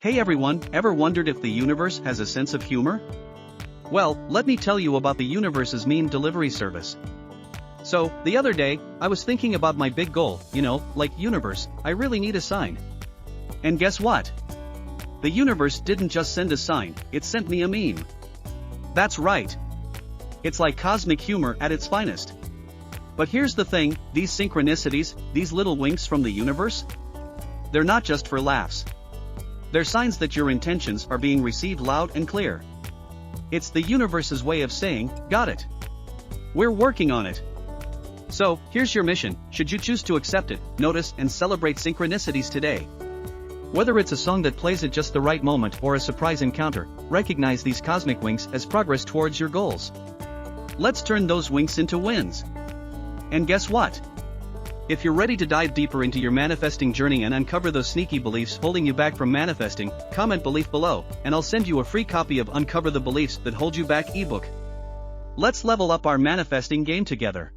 Hey everyone, ever wondered if the universe has a sense of humor? Well, let me tell you about the universe's meme delivery service. So, the other day, I was thinking about my big goal, like universe, I really need a sign. And guess what? The universe didn't just send a sign, it sent me a meme. That's right. It's like cosmic humor at its finest. But here's the thing, these synchronicities, these little winks from the universe? They're not just for laughs. They're signs that your intentions are being received loud and clear. It's the universe's way of saying, got it. We're working on it. So, here's your mission, should you choose to accept it, notice and celebrate synchronicities today. Whether it's a song that plays at just the right moment or a surprise encounter, recognize these cosmic winks as progress towards your goals. Let's turn those winks into wins. And guess what? If you're ready to dive deeper into your manifesting journey and uncover those sneaky beliefs holding you back from manifesting, comment belief below, and I'll send you a free copy of Uncover the Beliefs That Hold You Back ebook. Let's level up our manifesting game together.